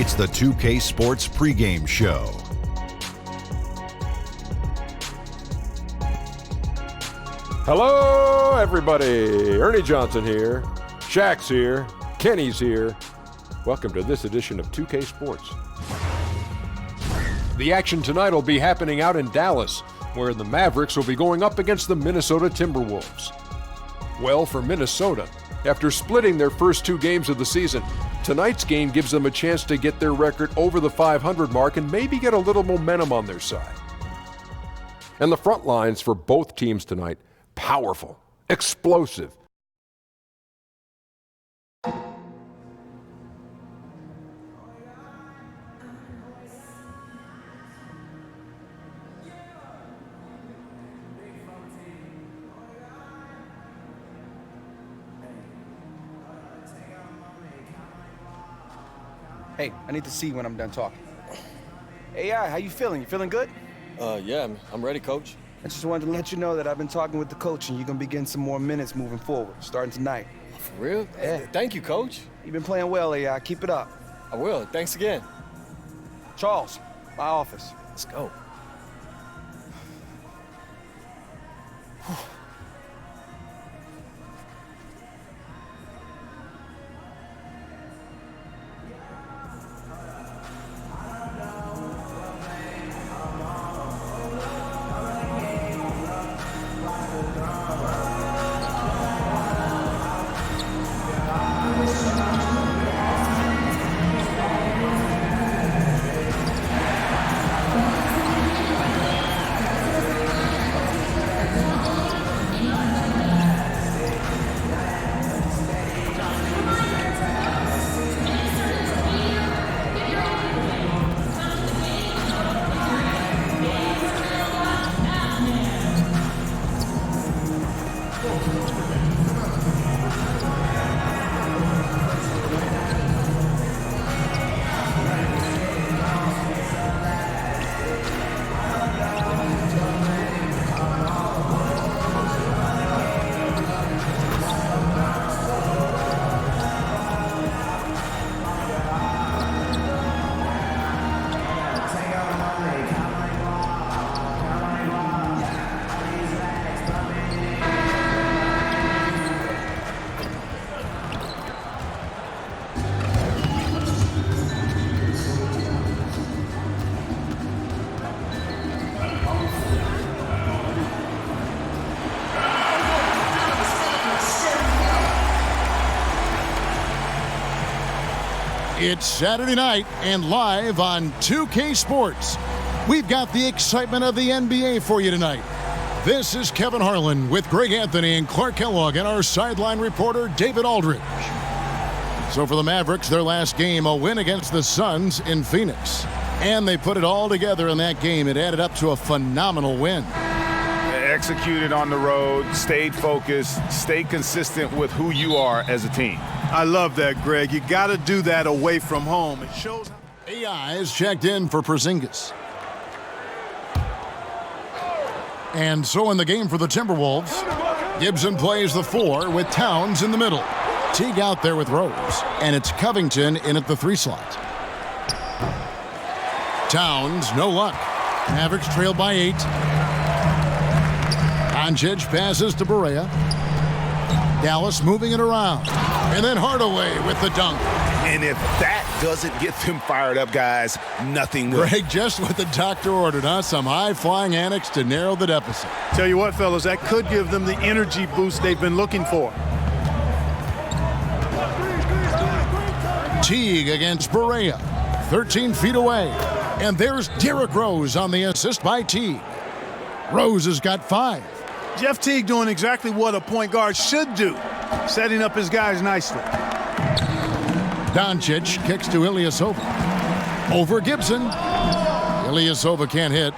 It's the 2K Sports pregame show. Hello, everybody. Ernie Johnson here. Shaq's here. Kenny's here. Welcome to this edition of 2K Sports. The action tonight will be happening out in Dallas, where the Mavericks will be going up against the Minnesota Timberwolves. Well, for Minnesota, after splitting their first two games of the season, tonight's game gives them a chance to get their record over the 500 mark and maybe get a little momentum on their side. And the front lines for both teams tonight, powerful, explosive. Hey, I need to see you when I'm done talking. AI, how you feeling? You feeling good? Yeah, I'm ready, Coach. I just wanted to let you know that I've been talking with the coach and you're going to be getting some more minutes moving forward, starting tonight. For real? Yeah. Thank you, Coach. You've been playing well, AI. Keep it up. I will. Thanks again. Charles, my office. Let's go. It's Saturday night and live on 2K Sports. We've got the excitement of the NBA for you tonight. This is Kevin Harlan with Greg Anthony and Clark Kellogg and our sideline reporter David Aldridge. So for the Mavericks, their last game, a win against the Suns in Phoenix. And they put it all together in that game. It added up to a phenomenal win. Executed on the road, stayed focused, stayed consistent with who you are as a team. I love that, Greg. You got to do that away from home. It shows. AI is checked in for Porzingis. And so in the game for the Timberwolves, Gibson plays the 4 with Towns in the middle. Teague out there with Rose, and it's Covington in at the 3 slot. Towns, no luck. Mavericks trail by 8. Doncic passes to Barea. Dallas moving it around. And then Hardaway with the dunk. And if that doesn't get them fired up, guys, nothing will. Greg, just what the doctor ordered, huh? Some high-flying antics to narrow the deficit. Tell you what, fellas, that could give them the energy boost they've been looking for. Teague against Barea. 13 feet away. And there's Derrick Rose on the assist by Teague. Rose has got 5. Jeff Teague doing exactly what a point guard should do, setting up his guys nicely. Doncic kicks to Ilyasova. Over Gibson. Ilyasova can't hit.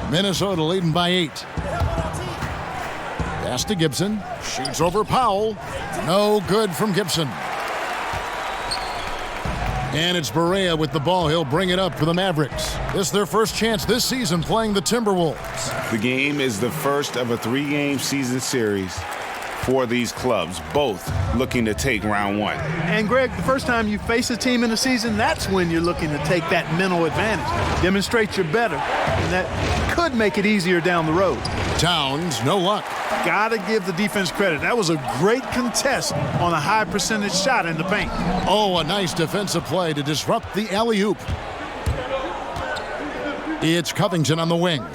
Minnesota leading by 8. Pass to Gibson. Shoots over Powell. No good from Gibson. And it's Barea with the ball. He'll bring it up for the Mavericks. This is their first chance this season playing the Timberwolves. The game is the first of a 3-game season series. for these clubs, both looking to take round one. And Greg, the first time you face a team in the season, that's when you're looking to take that mental advantage. Demonstrate you're better, and that could make it easier down the road. Towns, no luck. Gotta give the defense credit. That was a great contest on a high percentage shot in the paint. Oh, a nice defensive play to disrupt the alley-oop. It's Covington on the wing.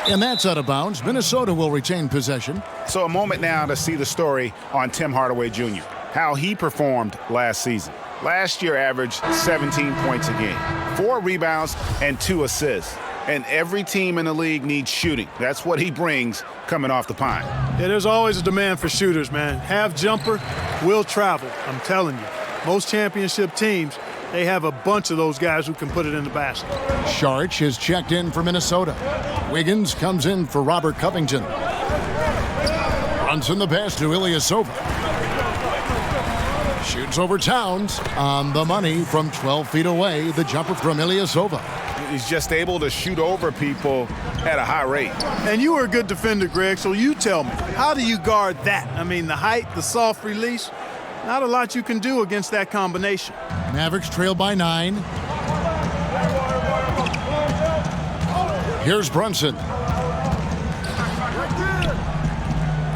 And that's out of bounds. Minnesota will retain possession. So a moment now to see the story on Tim Hardaway Jr., how he performed last season. Last year averaged 17 points a game, 4 rebounds, and 2 assists. And every team in the league needs shooting. That's what he brings coming off the pine. Yeah, there's always a demand for shooters, man. Have jumper, will travel. I'm telling you, most championship teams, they have a bunch of those guys who can put it in the basket. Saric is checked in for Minnesota. Wiggins comes in for Robert Covington. Brunson the pass to Ilyasova. Shoots over Towns. On the money from 12 feet away, the jumper from Ilyasova. He's just able to shoot over people at a high rate. And you were a good defender, Greg, so you tell me, how do you guard that? I mean, the height, the soft release, not a lot you can do against that combination. Mavericks trail by 9. Here's Brunson.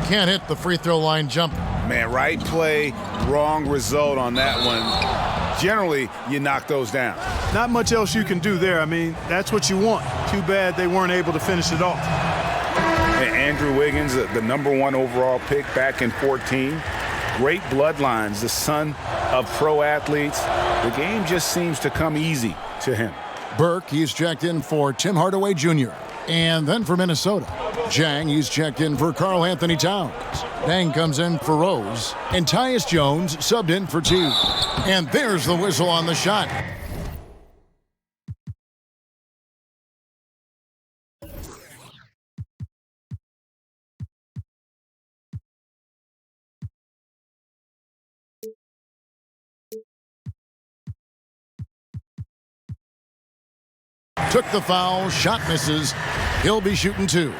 Can't hit the free throw line jumper. Man, right play, wrong result on that one. Generally, you knock those down. Not much else you can do there. I mean, that's what you want. Too bad they weren't able to finish it off. And Andrew Wiggins, the #1 overall pick back in 14. Great bloodlines, the son of pro athletes. The game just seems to come easy to him. Burke, he's checked in for Tim Hardaway Jr. And then for Minnesota, Jang, he's checked in for Karl Anthony Towns. Dang comes in for Rose. And Tyus Jones subbed in for T. And there's the whistle on the shot. Took the foul, shot misses. He'll be shooting 2.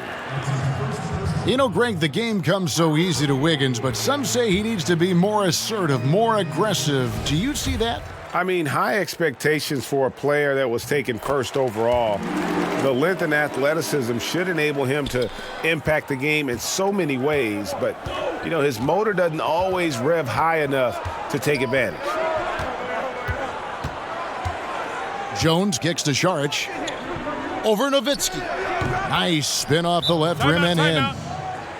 You know, Greg, the game comes so easy to Wiggins, but some say he needs to be more assertive, more aggressive. Do you see that? I mean, high expectations for a player that was taken first overall. The length and athleticism should enable him to impact the game in so many ways, but, you know, his motor doesn't always rev high enough to take advantage. Jones kicks to Saric. Over Nowitzki. Nice spin off the left rim and in.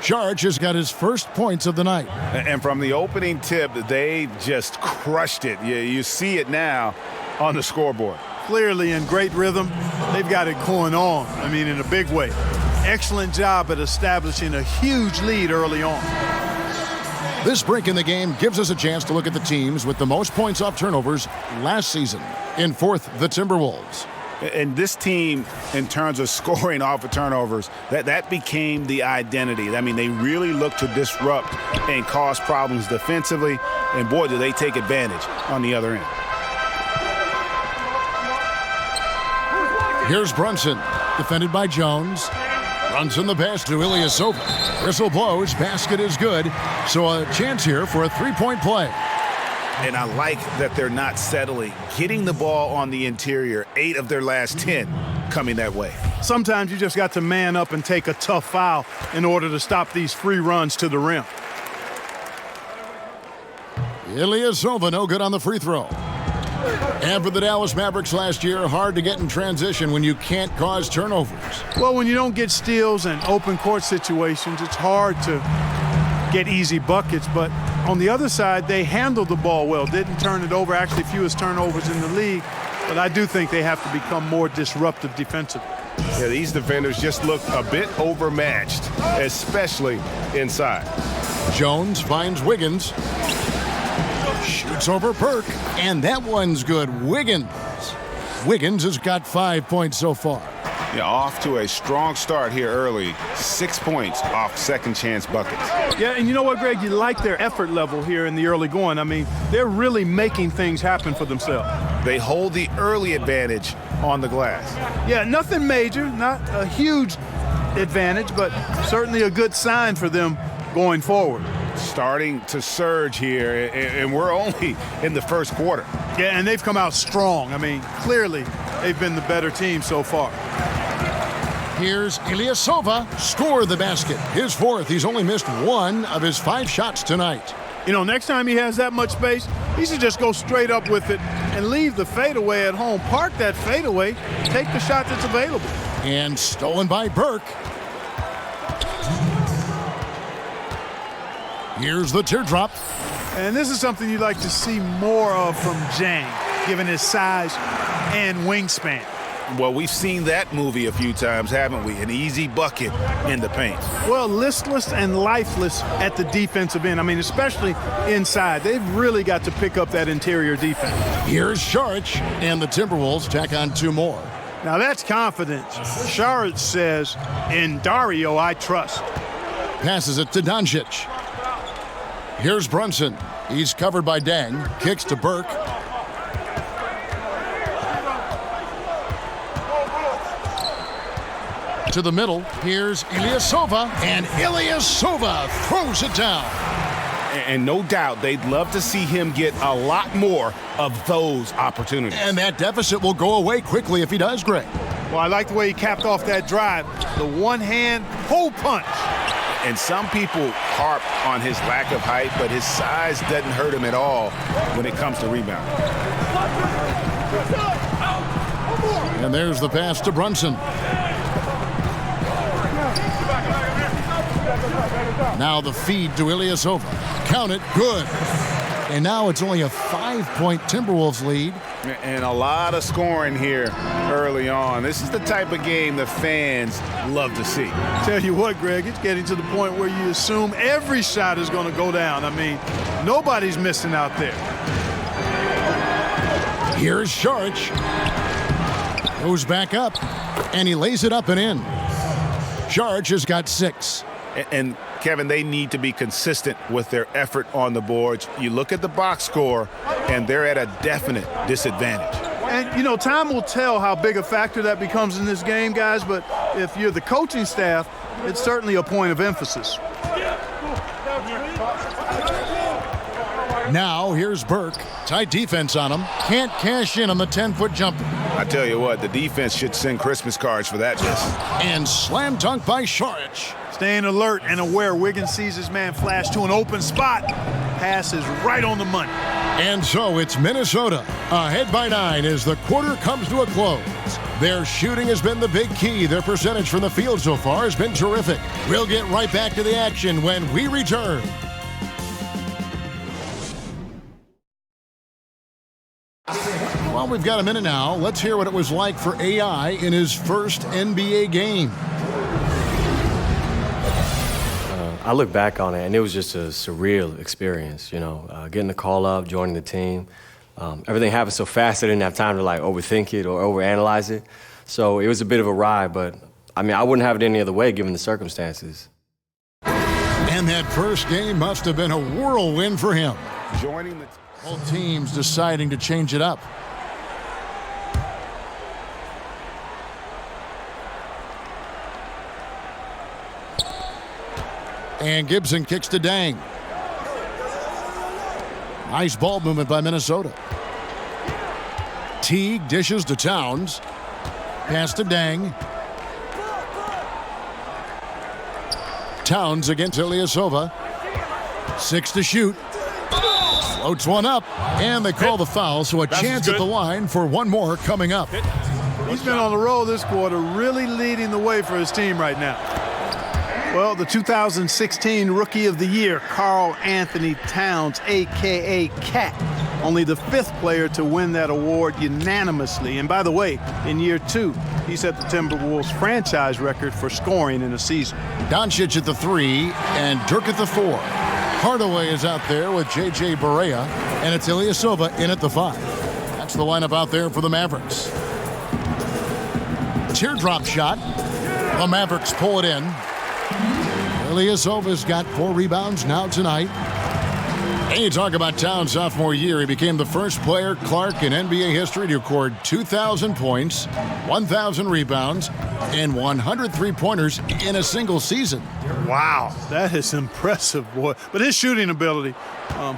Saric has got his first points of the night. And from the opening tip, they just crushed it. You see it now on the scoreboard. Clearly in great rhythm. They've got it going on, I mean, in a big way. Excellent job at establishing a huge lead early on. This break in the game gives us a chance to look at the teams with the most points off turnovers last season. In fourth, the Timberwolves. And this team, in terms of scoring off of turnovers, that became the identity. I mean, they really look to disrupt and cause problems defensively, and boy, do they take advantage on the other end. Here's Brunson, defended by Jones. Brunson the pass to Ilyasova. Whistle blows, basket is good, so a chance here for a three-point play. And I like that they're not settling, getting the ball on the interior. 8 of their last 10 coming that way. Sometimes you just got to man up and take a tough foul in order to stop these free runs to the rim. Ilyasova no good on the free throw. And for the Dallas Mavericks last year, hard to get in transition when you can't cause turnovers. Well, when you don't get steals and open court situations, it's hard to get easy buckets, but on the other side, they handled the ball well, didn't turn it over, actually fewest turnovers in the league, but I do think they have to become more disruptive defensively. Yeah, these defenders just look a bit overmatched, especially inside. Jones finds Wiggins. Shoots over Burke, and that one's good. Wiggins has got 5 points so far. Yeah, off to a strong start here early. 6 points off second chance buckets. Yeah, and you know what, Greg? You like their effort level here in the early going. I mean, they're really making things happen for themselves. They hold the early advantage on the glass. Yeah, nothing major, not a huge advantage, but certainly a good sign for them going forward. Starting to surge here, and we're only in the first quarter. Yeah, and they've come out strong. I mean, clearly they've been the better team so far. Here's Ilyasova, score the basket. His fourth. He's only missed one of his 5 shots tonight. You know, next time he has that much space, he should just go straight up with it and leave the fadeaway at home. Park that fadeaway, take the shot that's available. And stolen by Burke. Here's the teardrop. And this is something you'd like to see more of from Jang, given his size and wingspan. Well, we've seen that movie a few times, haven't we? An easy bucket in the paint. Well, listless and lifeless at the defensive end. I mean, especially inside. They've really got to pick up that interior defense. Here's Saric, and the Timberwolves tack on 2 more. Now that's confidence. Saric says, in Dario, I trust. Passes it to Doncic. Here's Brunson. He's covered by Dang. Kicks to Burke. To the middle. Here's Ilyasova. And Ilyasova throws it down. And no doubt they'd love to see him get a lot more of those opportunities. And that deficit will go away quickly if he does, Greg. Well, I like the way he capped off that drive. The one-hand hole punch. And some people harp on his lack of height, but his size doesn't hurt him at all when it comes to rebounding. And there's the pass to Brunson. Now the feed to Ilyasova. Count it, good. And now it's only a 5-point Timberwolves lead. And a lot of scoring here early on. This is the type of game the fans love to see. Tell you what, Greg, it's getting to the point where you assume every shot is going to go down. I mean, nobody's missing out there. Here's Saric. Goes back up, and he lays it up and in. Saric has got 6. And Kevin, they need to be consistent with their effort on the boards. You look at the box score, and they're at a definite disadvantage. And, you know, time will tell how big a factor that becomes in this game, guys, but if you're the coaching staff, it's certainly a point of emphasis. Now, here's Burke. Tight defense on him. Can't cash in on the 10-foot jumper. I tell you what, the defense should send Christmas cards for that miss. And slam dunk by Saric. Staying alert and aware. Wiggins sees his man flash to an open spot. Pass is right on the money. And so it's Minnesota ahead by 9 as the quarter comes to a close. Their shooting has been the big key. Their percentage from the field so far has been terrific. We'll get right back to the action when we return. Well, we've got a minute now. Let's hear what it was like for AI in his first NBA game. I look back on it, and it was just a surreal experience, you know, getting the call up, joining the team. Everything happened so fast I didn't have time to, like, overthink it or overanalyze it. So it was a bit of a ride, but, I mean, I wouldn't have it any other way given the circumstances. And that first game must have been a whirlwind for him. Joining the Both teams deciding to change it up. And Gibson kicks to Dang. Nice ball movement by Minnesota. Teague dishes to Towns. Pass to Dang. Towns against Ilyasova. 6 to shoot. Floats one up. And they call the foul, so a chance at the line for one more coming up. He's been on the roll this quarter, really leading the way for his team right now. Well, the 2016 Rookie of the Year, Karl Anthony Towns, a.k.a. Cat, only the 5th player to win that award unanimously. And by the way, in year 2, he set the Timberwolves franchise record for scoring in a season. Doncic at the 3 and Dirk at the 4. Hardaway is out there with J.J. Barea, and it's Ilyasova in at the 5. That's the lineup out there for the Mavericks. Teardrop shot. The Mavericks pull it in. Ilyasova's got 4 rebounds now tonight. And you talk about Towns' sophomore year. He became the first player, Clark, in NBA history to record 2,000 points, 1,000 rebounds, and 100 three-pointers in a single season. Wow, that is impressive, boy. But his shooting ability,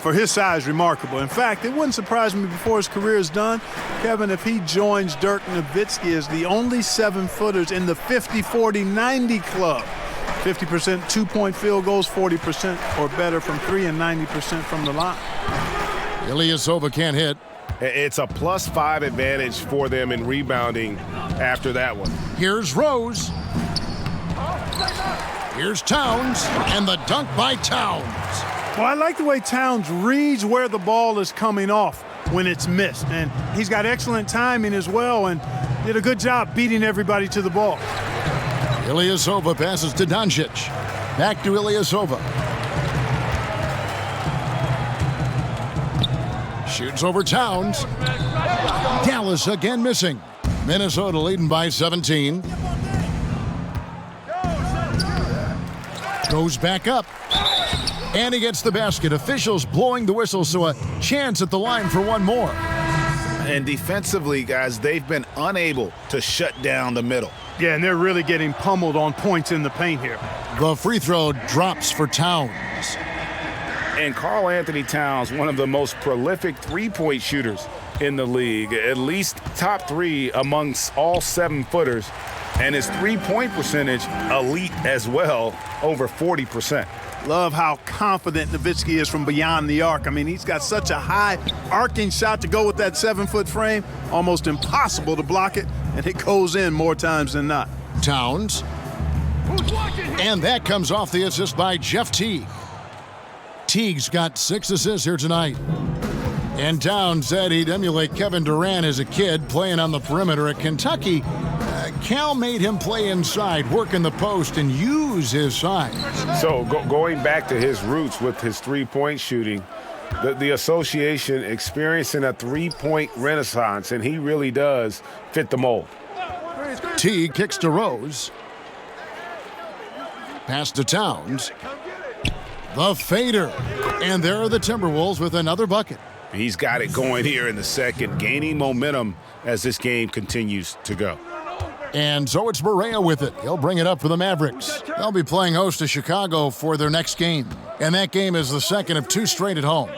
for his size, remarkable. In fact, it wouldn't surprise me before his career is done, Kevin, if he joins Dirk Nowitzki as the only 7-footers in the 50-40-90 club. 50% two-point field goals, 40% or better from three, and 90% from the line. Ilyasova can't hit. It's a +5 advantage for them in rebounding after that one. Here's Rose. Here's Towns, and the dunk by Towns. Well, I like the way Towns reads where the ball is coming off when it's missed. And he's got excellent timing as well and did a good job beating everybody to the ball. Ilyasova passes to Doncic. Back to Ilyasova. Shoots over Towns. Dallas again missing. Minnesota leading by 17. Goes back up. And he gets the basket. Officials blowing the whistle, so a chance at the line for one more. And defensively, guys, they've been unable to shut down the middle. Yeah, and they're really getting pummeled on points in the paint here. The free throw drops for Towns. And Karl Anthony Towns, one of the most prolific three-point shooters in the league, at least top 3 amongst all 7-footers. And his three-point percentage elite as well, over 40%. Love how confident Nowitzki is from beyond the arc. I mean, he's got such a high arcing shot to go with that 7-foot frame. Almost impossible to block it, and it goes in more times than not. Towns. And that comes off the assist by Jeff Teague. Teague's got 6 assists here tonight. And Towns said he'd emulate Kevin Durant as a kid playing on the perimeter at Kentucky. Cal made him play inside, work in the post, and use his size. So going back to his roots with his three-point shooting, the association experiencing a three-point renaissance, and he really does fit the mold. Teague kicks to Rose. Pass to Towns. The fader. And there are the Timberwolves with another bucket. He's got it going here in the second, gaining momentum as this game continues to go. And so it's Barea with it. He'll bring it up for the Mavericks. They'll be playing host to Chicago for their next game. And that game is the second of 2 straight at home.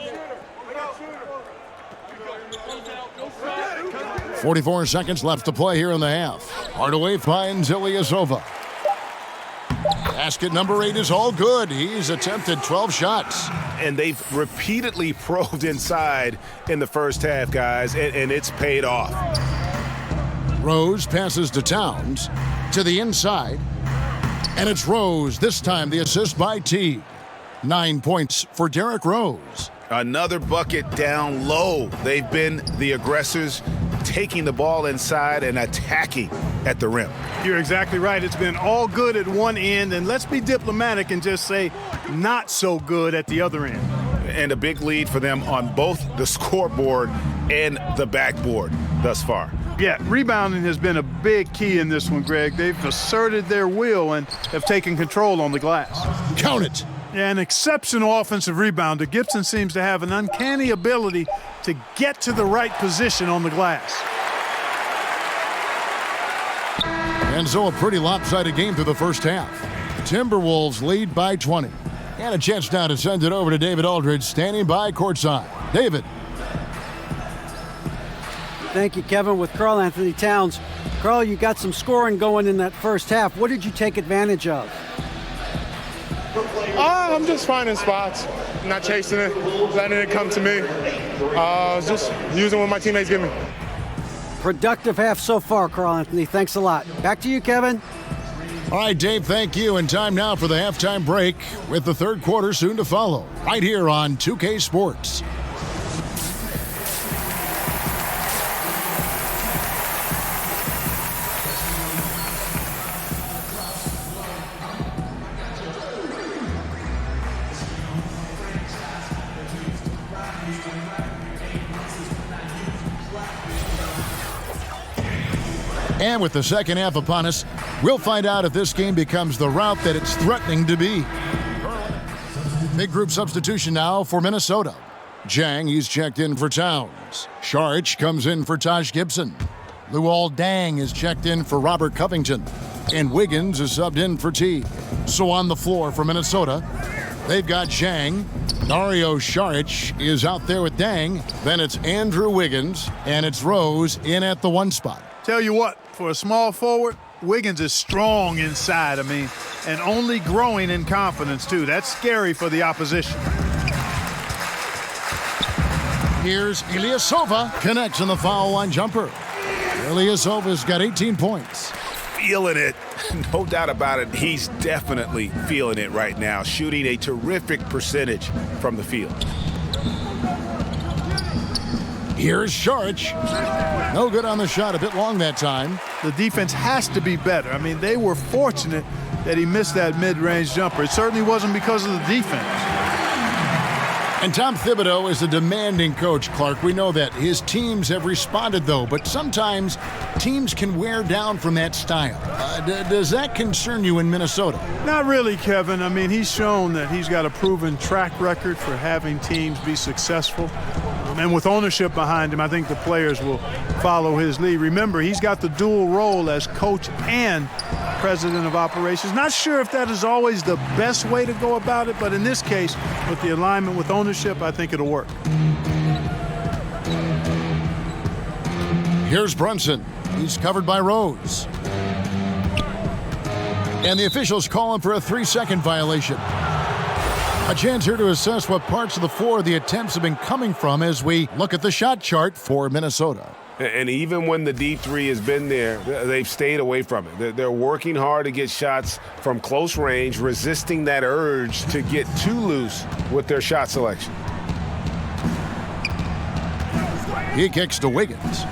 44 seconds left to play here in the half. Hardaway finds Ilyasova. Basket number 8 is all good. He's attempted 12 shots. And they've repeatedly probed inside in the first half, guys, and it's paid off. Rose passes to Towns to the inside. And it's Rose. This time the assist by Teague. 9 points for Derrick Rose. Another bucket down low. They've been the aggressors, taking the ball inside and attacking at the rim. You're exactly right. It's been all good at one end, and let's be diplomatic and just say not so good at the other end. And a big lead for them on both the scoreboard and the backboard thus far. Yeah, rebounding has been a big key in this one, Greg. They've asserted their will and have taken control on the glass. Count it. Yeah, an exceptional offensive rebounder. Gibson seems to have an uncanny ability to get to the right position on the glass. And so a pretty lopsided game through the first half. Timberwolves lead by 20. And a chance now to send it over to David Aldridge, standing by courtside. David. Thank you, Kevin. With Karl Anthony Towns. Karl, you got some scoring going in that first half. What did you take advantage of? I'm just finding spots, not chasing it, letting it come to me. Just using what my teammates give me. Productive half so far, Karl Anthony. Thanks a lot. Back to you, Kevin. All right, Dave, thank you. And time now for the halftime break with the third quarter soon to follow. Right here on 2K Sports. And with the second half upon us, we'll find out if this game becomes the route that it's threatening to be. Big group substitution now for Minnesota. Jang, he's checked in for Towns. Sharich comes in for Taj Gibson. Luol Deng is checked in for Robert Covington. And Wiggins is subbed in for T. So on the floor for Minnesota, they've got Jang. Dario Saric is out there with Deng. Then it's Andrew Wiggins, and it's Rose in at the 1 spot. Tell you what, for a small forward, Wiggins is strong inside, and only growing in confidence, too. That's scary for the opposition. Here's Ilyasova, connects on the foul line jumper. Ilyasova's got 18 points. Feeling it. No doubt about it. He's definitely feeling it right now, shooting a terrific percentage from the field. Here's Saric. No good on the shot, a bit long that time. The defense has to be better. They were fortunate that he missed that mid-range jumper. It certainly wasn't because of the defense. And Tom Thibodeau is a demanding coach, Clark. We know that. His teams have responded, though, but sometimes teams can wear down from that style. Does that concern you in Minnesota? Not really, Kevin. He's shown that he's got a proven track record for having teams be successful. And with ownership behind him, I think the players will follow his lead. Remember, he's got the dual role as coach and president of operations. Not sure if that is always the best way to go about it, but in this case, with the alignment with ownership, I think it'll work. Here's Brunson. He's covered by Rose. And the officials call him for a 3-second violation. A chance here to assess what parts of the floor the attempts have been coming from as we look at the shot chart for Minnesota. And even when the deep three has been there, they've stayed away from it. They're working hard to get shots from close range, resisting that urge to get too loose with their shot selection. He kicks to Wiggins.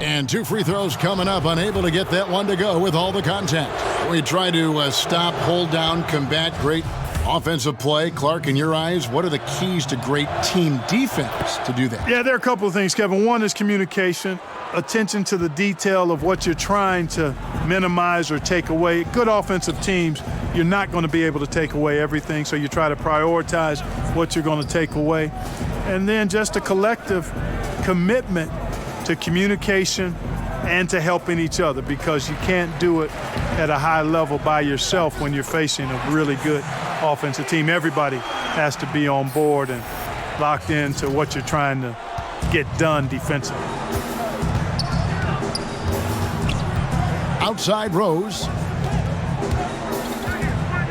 And 2 free throws coming up, unable to get that one to go with all the contact. We try to stop, hold down, combat great offensive play. Clark, in your eyes, what are the keys to great team defense to do that? Yeah, there are a couple of things, Kevin. One is communication, attention to the detail of what you're trying to minimize or take away. Good offensive teams, you're not going to be able to take away everything, so you try to prioritize what you're going to take away. And then just a collective commitment to communication and to helping each other, because you can't do it at a high level by yourself when you're facing a really good offensive team. Everybody has to be on board and locked into what you're trying to get done defensively. Outside Rose.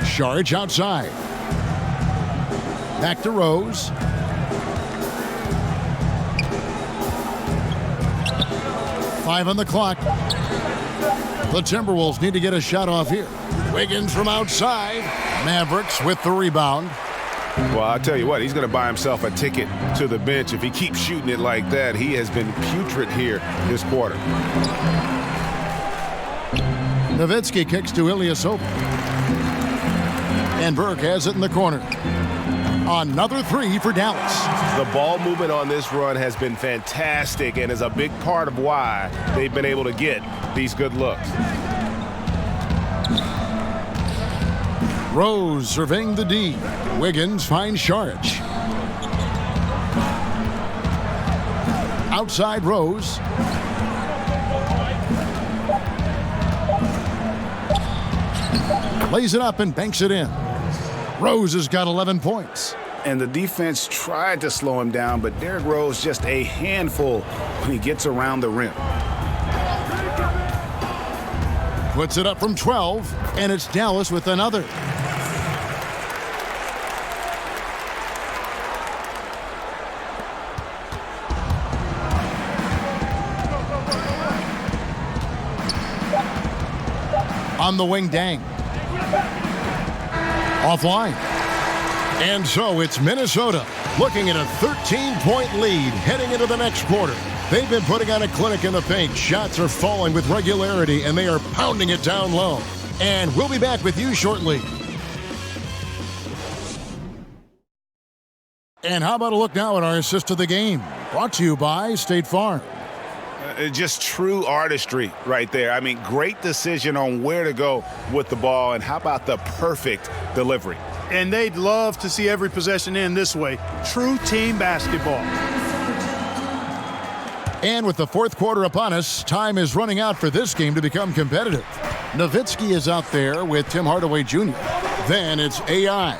Saric outside. Back to Rose. Five on the clock. The Timberwolves need to get a shot off here. Wiggins from outside. Mavericks with the rebound. Well, I'll tell you what, he's going to buy himself a ticket to the bench. If he keeps shooting it like that, he has been putrid here this quarter. Nowitzki kicks to Ilyasova. And Burke has it in the corner. Another 3 for Dallas. The ball movement on this run has been fantastic and is a big part of why they've been able to get these good looks. Rose surveying the D. Wiggins finds Saric. Outside Rose. Lays it up and banks it in. Rose has got 11 points. And the defense tried to slow him down, but Derrick Rose just a handful when he gets around the rim. Puts it up from 12, and it's Dallas with another. On the wing, Deng. Offline. And so it's Minnesota looking at a 13-point lead heading into the next quarter. They've been putting on a clinic in the paint. Shots are falling with regularity, and they are pounding it down low. And we'll be back with you shortly. And how about a look now at our assist of the game? Brought to you by State Farm. Just true artistry right there. I mean, great decision on where to go with the ball, and how about the perfect delivery? And they'd love to see every possession end this way. True team basketball. And with the fourth quarter upon us, time is running out for this game to become competitive. Nowitzki is out there with Tim Hardaway Jr. Then it's AI.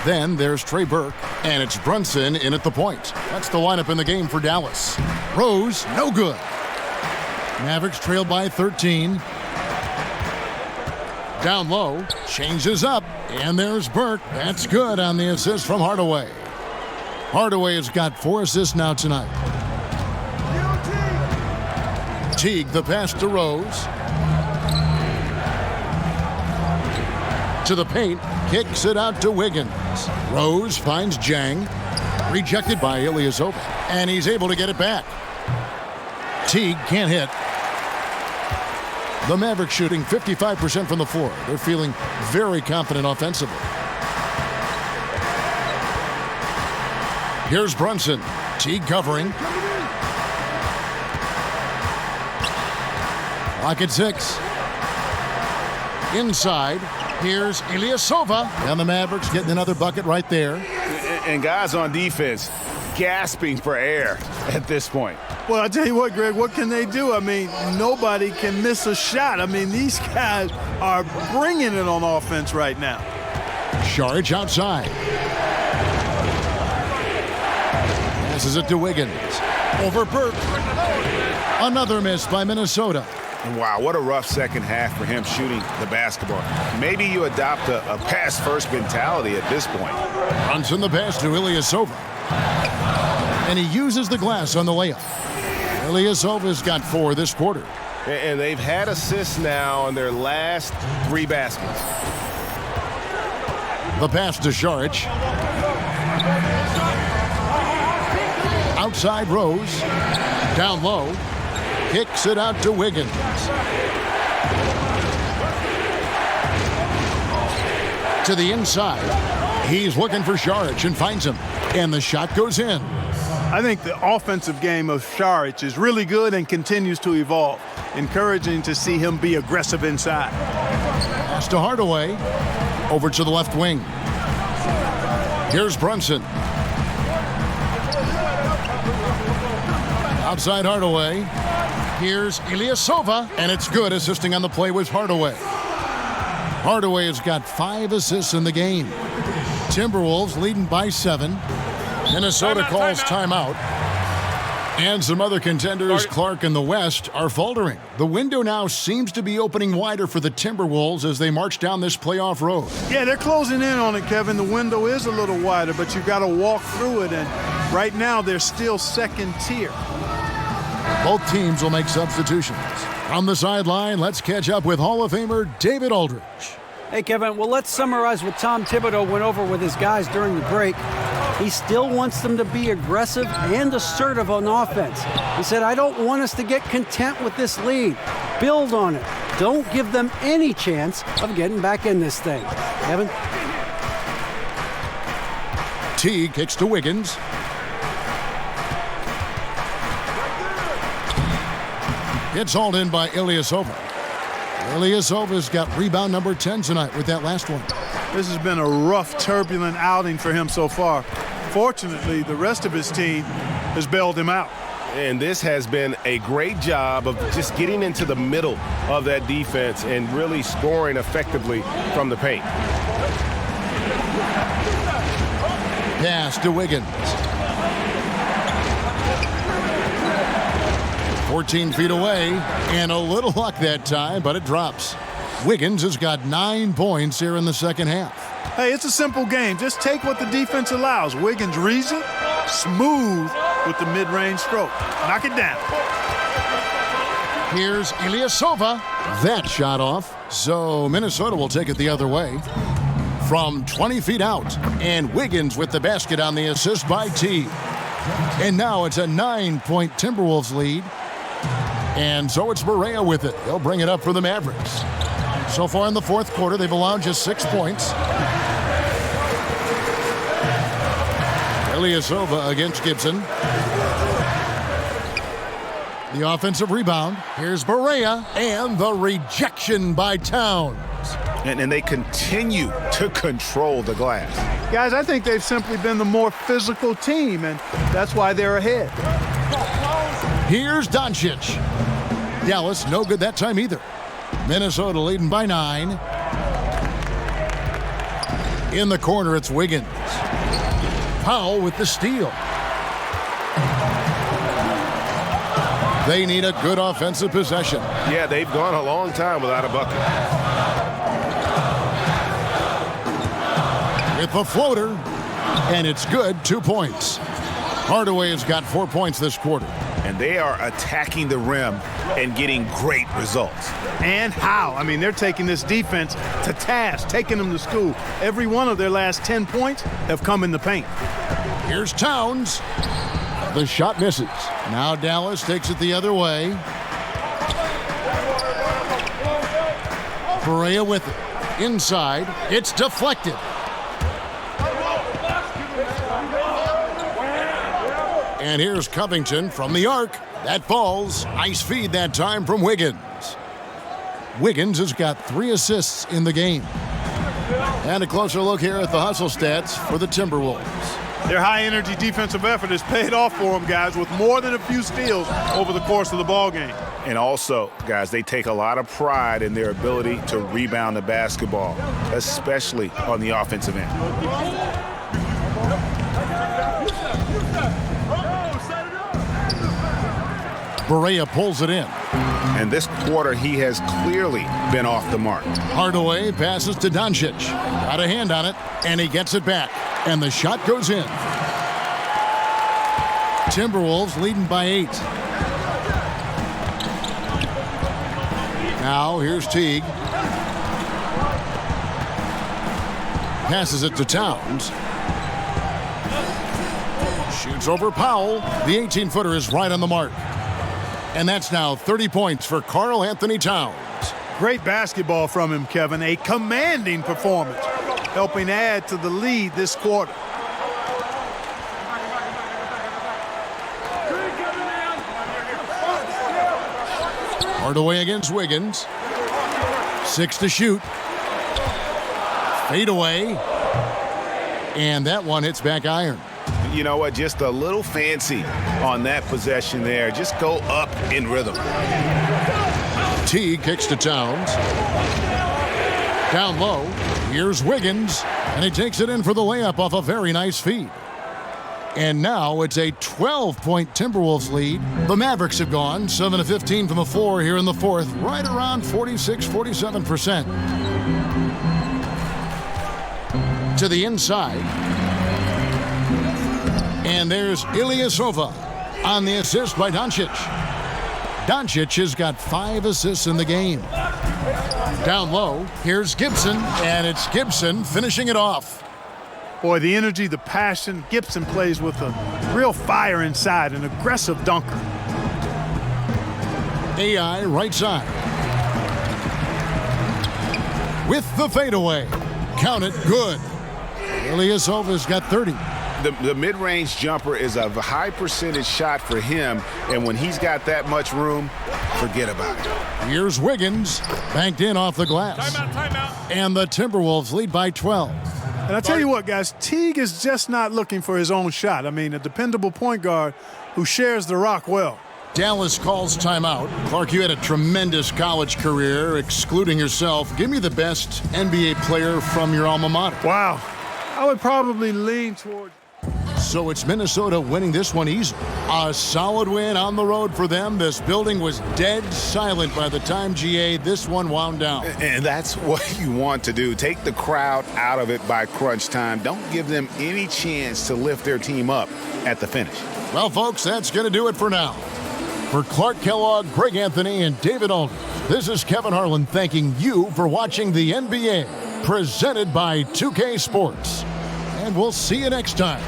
Then there's Trey Burke, and it's Brunson in at the point. That's the lineup in the game for Dallas. Rose, no good. Mavericks trail by 13. Down low, changes up, and there's Burke. That's good on the assist from Hardaway. Hardaway has got 4 assists now tonight. Teague, the pass to Rose. To the paint, kicks it out to Wiggins. Rose finds Jang. Rejected by Ilyasova, and he's able to get it back. Teague can't hit. The Mavericks shooting 55% from the floor. They're feeling very confident offensively. Here's Brunson. Teague covering. Lock at 6. Inside. Here's Ilyasova. And the Mavericks getting another bucket right there. And guys on defense gasping for air at this point. Well, I tell you what, Greg, what can they do? I mean, nobody can miss a shot. I mean, these guys are bringing it on offense right now. Saric outside. Passes it to Wiggins. Over Burke. Another miss by Minnesota. Wow, what a rough second half for him shooting the basketball. Maybe you adopt a pass-first mentality at this point. Brunson the pass to Ilyasova. And he uses the glass on the layup. Ilyasova's got 4 this quarter. And they've had assists now on their last 3 baskets. The pass to Saric. Outside Rose. Down low. Kicks it out to Wiggins. To the inside. He's looking for Saric and finds him. And the shot goes in. I think the offensive game of Saric is really good and continues to evolve. Encouraging to see him be aggressive inside. Pass to Hardaway. Over to the left wing. Here's Brunson. Outside Hardaway. Here's Ilyasova, and it's good. Assisting on the play was Hardaway. Hardaway has got 5 assists in the game. Timberwolves leading by 7. Minnesota calls timeout. And some other contenders, Clark and the West, are faltering. The window now seems to be opening wider for the Timberwolves as they march down this playoff road. Yeah, they're closing in on it, Kevin. The window is a little wider, but you've got to walk through it. And right now, they're still second tier. Both teams will make substitutions. On the sideline, let's catch up with Hall of Famer David Aldridge. Hey, Kevin, well, let's summarize what Tom Thibodeau went over with his guys during the break. He still wants them to be aggressive and assertive on offense. He said, I don't want us to get content with this lead. Build on it. Don't give them any chance of getting back in this thing. Kevin? Teague kicks to Wiggins. It's hauled in by Ilyasova. Ilyasova's got rebound number 10 tonight with that last one. This has been a rough, turbulent outing for him so far. Fortunately, the rest of his team has bailed him out. And this has been a great job of just getting into the middle of that defense and really scoring effectively from the paint. Pass to Wiggins. 14 feet away, and a little luck that time, but it drops. Wiggins has got 9 points here in the second half. Hey, it's a simple game. Just take what the defense allows. Wiggins reads it, smooth with the mid-range stroke. Knock it down. Here's Ilyasova. That shot off, so Minnesota will take it the other way. From 20 feet out, and Wiggins with the basket on the assist by T. And now it's a 9-point Timberwolves lead. And so it's Barea with it. They'll bring it up for the Mavericks. So far in the fourth quarter, they've allowed just 6 points. Ilyasova against Gibson. The offensive rebound. Here's Barea, and the rejection by Towns. And they continue to control the glass. Guys, I think they've simply been the more physical team, and that's why they're ahead. Here's Doncic. Dallas no good that time either. Minnesota leading by 9. In the corner, it's Wiggins. Powell with the steal. They need a good offensive possession. Yeah, they've gone a long time without a bucket. With the floater, and it's good, 2 points. Hardaway has got 4 points this quarter. And they are attacking the rim and getting great results. And how? I mean, they're taking this defense to task, taking them to school. Every one of their last 10 points have come in the paint. Here's Towns. The shot misses. Now Dallas takes it the other way. Barea with it. Inside. It's deflected. And here's Covington from the arc. That falls. Nice feed that time from Wiggins. Wiggins has got 3 assists in the game. And a closer look here at the hustle stats for the Timberwolves. Their high-energy defensive effort has paid off for them, guys, with more than a few steals over the course of the ballgame. And also, guys, they take a lot of pride in their ability to rebound the basketball, especially on the offensive end. Barea pulls it in. And this quarter, he has clearly been off the mark. Hardaway passes to Doncic. Got a hand on it, and he gets it back. And the shot goes in. Timberwolves leading by 8. Now here's Teague. Passes it to Towns. Shoots over Powell. The 18-footer is right on the mark. And that's now 30 points for Karl Anthony Towns. Great basketball from him, Kevin. A commanding performance, helping add to the lead this quarter. Hardaway against Wiggins. 6 to shoot. Fade away. And that one hits back iron. You know what? Just a little fancy on that possession there. Just go up in rhythm. Teague kicks to Towns. Down low. Here's Wiggins. And he takes it in for the layup off a very nice feed. And now it's a 12-point Timberwolves lead. The Mavericks have gone 7 of 15 from the floor here in the fourth, right around 46-47%. To the inside. And there's Ilyasova on the assist by Doncic. Doncic has got 5 assists in the game. Down low, here's Gibson, and it's Gibson finishing it off. Boy, the energy, the passion. Gibson plays with a real fire inside, an aggressive dunker. AI right side. With the fadeaway. Count it, good. Ilyasova's got 30. The mid-range jumper is a high percentage shot for him, and when he's got that much room, forget about it. Here's Wiggins, banked in off the glass. Timeout. And the Timberwolves lead by 12. And I tell you what, guys, Teague is just not looking for his own shot. I mean, a dependable point guard who shares the rock well. Dallas calls timeout. Clark, you had a tremendous college career, excluding yourself. Give me the best NBA player from your alma mater. Wow. I would probably lean toward... So it's Minnesota winning this one easily. A solid win on the road for them. This building was dead silent by the time, GA, this one wound down. And that's what you want to do. Take the crowd out of it by crunch time. Don't give them any chance to lift their team up at the finish. Well, folks, that's going to do it for now. For Clark Kellogg, Greg Anthony, and David Aldridge, this is Kevin Harlan thanking you for watching the NBA, presented by 2K Sports. And we'll see you next time.